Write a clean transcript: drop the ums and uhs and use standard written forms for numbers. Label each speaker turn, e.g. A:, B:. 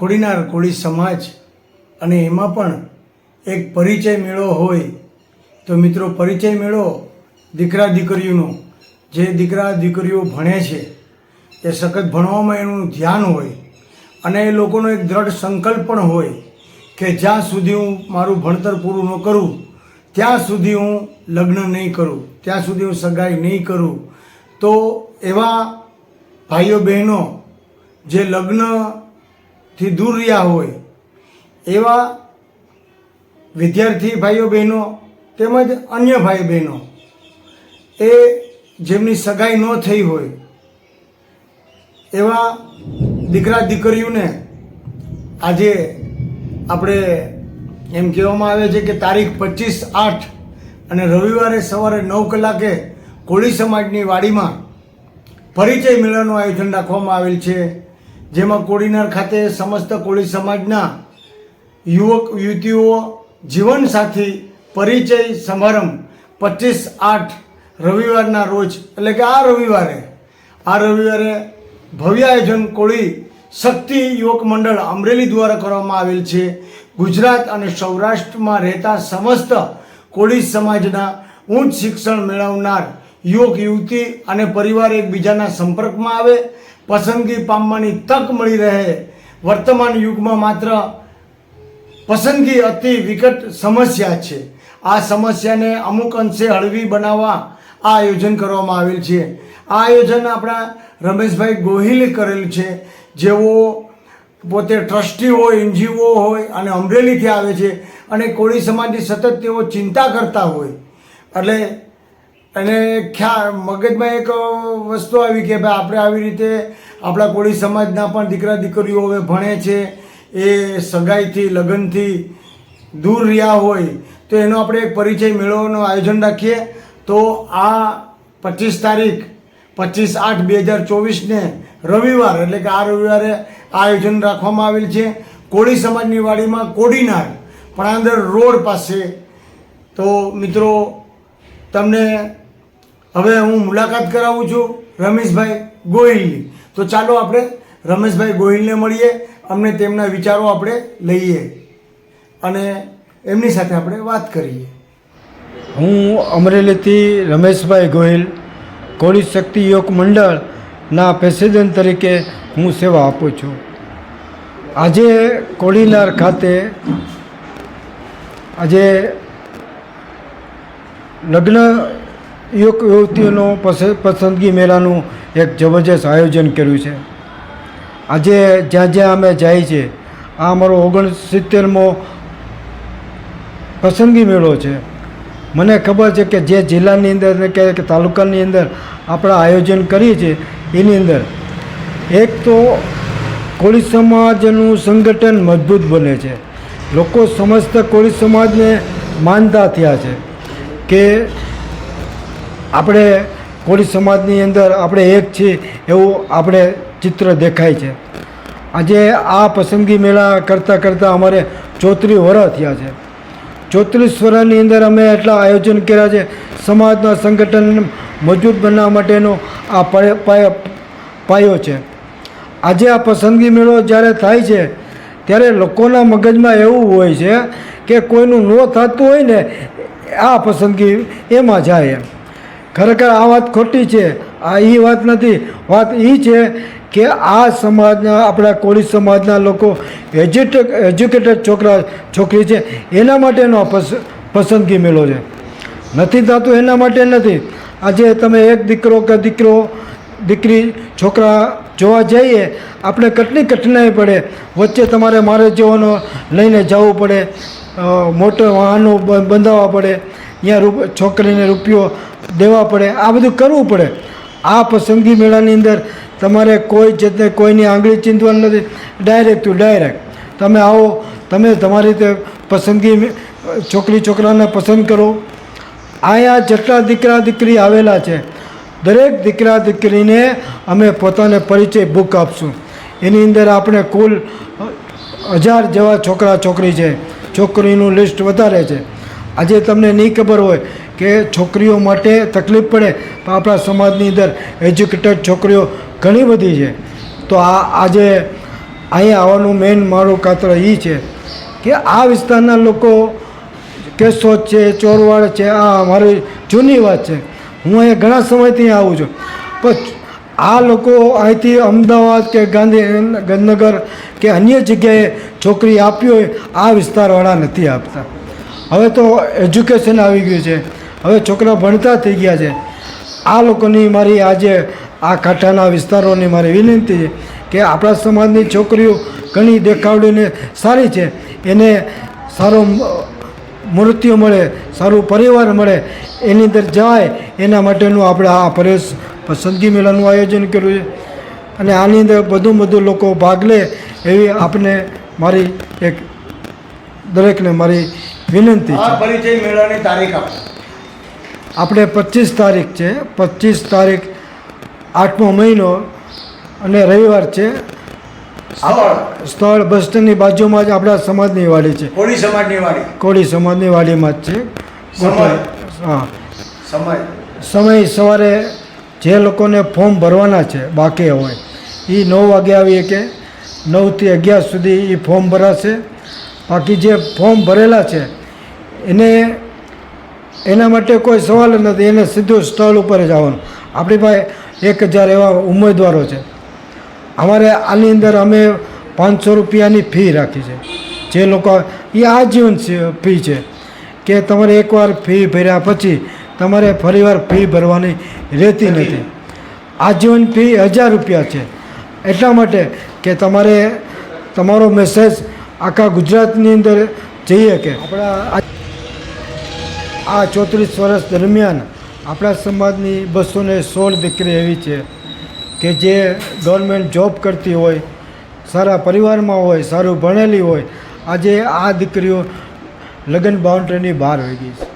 A: કોડીનાર કોળી સમાજ અને એમાં પણ એક પરિચય મેળો હોય તો મિત્રો પરિચય મેળો દીકરા દીકરીઓનો જે દીકરા દીકરીઓ ભણે છે એ સખત ભણવામાં એનું ધ્યાન હોય અને એ લોકોનો એક દ્રઢ સંકલ્પ પણ હોય કે જ્યાં સુધી હું મારું ભણતર પૂરું ન કરું ત્યાં સુધી હું લગ્ન નહીં કરું, ત્યાં સુધી હું સગાઈ નહીં કરું. તો એવા ભાઈઓ બહેનો જે લગ્નથી દૂર રહ્યા હોય એવા વિદ્યાર્થી ભાઈઓ બહેનો તેમજ અન્ય ભાઈ બહેનો એ જેમની સગાઈ ન થઈ હોય એવા દીકરા દીકરીઓને આજે આપણે એમ કહેવામાં આવે છે કે તારીખ 25/8 અને રવિવારે સવારે 9 કલાકે કોળી સમાજની વાડીમાં પરિચય મેળાનું આયોજન રાખવામાં આવેલ છે, જેમાં કોડીનાર ખાતે સમસ્ત કોળી સમાજના યુવક યુવતીઓ જીવનસાથી પરિચય સમારંભ 25/8 રવિવારના રોજ એટલે કે આ રવિવારે ભવ્ય આયોજન કોળી શક્તિ યુવક મંડળ અમરેલી દ્વારા કરવામાં આવેલ છે. ગુજરાત અને સૌરાષ્ટ્રમાં રહેતા સમસ્ત કોળી સમાજના ઉચ્ચ શિક્ષણ મેળવનાર યુવક યુવતી અને પરિવાર એકબીજાના સંપર્કમાં આવે, પસંદગી પામવાની તક મળી રહે. વર્તમાન યુગમાં માત્ર પસંદગી અતિ વિકટ સમસ્યા છે. આ સમસ્યાને અમુક અંશે હળવી બનાવવા આ આયોજન કરવામાં આવેલ છે. આ આયોજન આપણા રમેશભાઈ ગોહિલે કરેલ છે, જેઓ પોતે ટ્રસ્ટી હોય, NGO હોય અને અમરેલીથી આવે છે અને કોળી સમાજની સતત તેઓ ચિંતા કરતા હોય એટલે એને મગજમાં એક વસ્તુ આવી કે ભાઈ આપણે આવી રીતે આપણા કોળી સમાજના પણ દીકરા દીકરીઓ હવે ભણે છે, એ સગાઈથી લગ્નથી દૂર રહ્યા હોય તો એનો આપણે એક પરિચય મેળવવાનું આયોજન રાખીએ. તો આ 25 તારીખ 25/8/2024 રવિવાર એટલે કે આ રવિવારે આયોજન રાખવામાં આવેલ છે કોળી સમાજની વાડીમાં કોડીનાર પણાંદર રોડ પાસે. તો મિત્રો તમને હવે હું મુલાકાત કરાવું છું રમેશભાઈ ગોહિલની. તો ચાલો આપણે રમેશભાઈ ગોહિલને મળીએ, અમને તેમના વિચારો આપણે લઈએ અને એમની સાથે આપણે વાત કરીએ.
B: હું અમરેલીથી રમેશભાઈ ગોહિલ કોળી શક્તિ યુવક મંડળના પ્રેસિડેન્ટ તરીકે હું સેવા આપું છું. આજે કોડીનાર ખાતે આજે લગ્ન યુવક યુવતીઓનો પસંદગી મેળાનું એક જબરજસ્ત આયોજન કર્યું છે. આજે જ્યાં જ્યાં અમે જાય છે, આ અમારો 69મો પસંદગી મેળો છે. મને ખબર છે કે જે જિલ્લાની અંદર કે તાલુકાની અંદર આપણે આયોજન કરીએ છીએ એની અંદર એક તો કોળી સમાજનું સંગઠન મજબૂત બને છે. લોકો સમસ્ત કોળી સમાજને માનતા થયા છે કે આપણે કોળી સમાજની અંદર આપણે એક છીએ એવું આપણે ચિત્ર દેખાય છે. આજે આ પસંદગી મેળા કરતાં અમારે 34 વર્ષ થયા છે. 34 વર્ષની અંદર અમે એટલા આયોજન કર્યા છે. સમાજના સંગઠન મજબૂત બનાવવા માટેનો આ પાયો છે. આજે આ પસંદગી મેળો જ્યારે થાય છે ત્યારે લોકોના મગજમાં એવું હોય છે કે કોઈનું ન થતું હોય ને આ પસંદગી એમાં જાય એમ. ખરેખર આ વાત ખોટી છે. આ એ વાત નથી. વાત એ છે કે આ સમાજના આપણા કોળી સમાજના લોકો એજ્યુકેટેડ છોકરા છોકરી છે એના માટેનો પસંદગી મેળો છે. નથી થતું એના માટે નથી. આજે તમે એક દીકરો કે દીકરી છોકરા જોવા જઈએ, આપણે કેટલી કઠિનાઈ પડે. વચ્ચે તમારે મારે જવાનો લઈને જવું પડે, મોટો વાહનો બંધાવવા પડે, અહીંયા છોકરીને રૂપિયો દેવા પડે, આ બધું કરવું પડે. આ પસંદગી મેળાની અંદર તમારે કોઈ જાતને કોઈની આંગળી ચીંધવાની નથી. ડાયરેક્ટ ટુ ડાયરેક્ટ તમે આવો, તમે તમારી રીતે પસંદગી છોકરી છોકરાને પસંદ કરો. અહીંયા જેટલા દીકરા દીકરી આવેલા છે દરેક દીકરા દીકરીને અમે પોતાને પરિચય બુક આપશું. એની અંદર આપણે કુલ 1000 જેવા છોકરા છોકરી છે. છોકરીનું લિસ્ટ વધારે છે. આજે તમને નહીં ખબર હોય કે છોકરીઓ માટે તકલીફ પડે પણ આપણા સમાજની અંદર એજ્યુકેટેડ છોકરીઓ ઘણી બધી છે. તો આજે અહીંયા આવવાનું મેઇન મારું કાતર એ છે કે આ વિસ્તારના લોકો કેશોદ છે, ચોરવાડ છે, આ મારી જૂની વાત છે. હું અહીંયા ઘણા સમયથી આવું છું, પણ આ લોકો અહીંથી અમદાવાદ કે ગાંધીનગર કે અન્ય જગ્યાએ છોકરી આપી હોય આ વિસ્તારવાળા નથી આપતા. હવે તો એજ્યુકેશન આવી ગયું છે, હવે છોકરા ભણતા થઈ ગયા છે. આ લોકોની મારી આજે આ કાંઠાના વિસ્તારોની મારી વિનંતી છે કે આપણા સમાજની છોકરીઓ ઘણી દેખાવડીને સારી છે, એને સારો મૃત્યુ મળે, સારું પરિવાર મળે, એની અંદર જાય એના માટેનું આપણે આ પ્રવેશ પસંદગી મેળાનું આયોજન કર્યું છે. અને આની અંદર બધું લોકો ભાગ લે એવી આપને મારી એક દરેકને મારી વિનંતી છે.
A: આ પરિચય મેળાની તારીખ આપો.
B: આપણે 25 તારીખ છે, 25 તારીખ 8મો મહિનો અને રવિવાર છે. સ્થળ બસ સ્ટેન્ડની બાજુમાં જ આપણા સમાજની વાડી છે,
A: કોળી સમાજની વાડી.
B: કોળી સમાજની વાડીમાં જ છે.
A: સમય?
B: હા,
A: સમય
B: સમય સવારે જે લોકોને ફોર્મ ભરવાના છે બાકી હોય એ 9 વાગે આવીએ કે 9 થી 11 સુધી એ ફોર્મ ભરાશે. બાકી જે ફોર્મ ભરેલા છે એને એના માટે કોઈ સવાલ જ નથી, એને સીધું સ્થળ ઉપર જ આવવાનું. આપણી પાસે 1000 એવા ઉમેદવારો છે. અમારે આની અંદર અમે 500 રૂપિયાની ફી રાખી છે. જે લોકો એ આજીવન ફી છે કે તમારે એકવાર ફી ભર્યા પછી તમારે ફરીવાર ફી ભરવાની રહેતી નથી. આજીવન ફી 1000 રૂપિયા છે. એટલા માટે કે તમારે તમારો મેસેજ આખા ગુજરાતની અંદર જઈએ કે આપણા આ 34 વર્ષ દરમિયાન આપણા સમાજની 216 દીકરી એવી છે કે જે ગવર્મેન્ટ જોબ કરતી હોય, સારા પરિવારમાં હોય, સારું ભણેલી હોય, આજે આ દીકરીઓ લગ્ન બાઉન્ડ્રીની બહાર હોઈ ગઈ છે.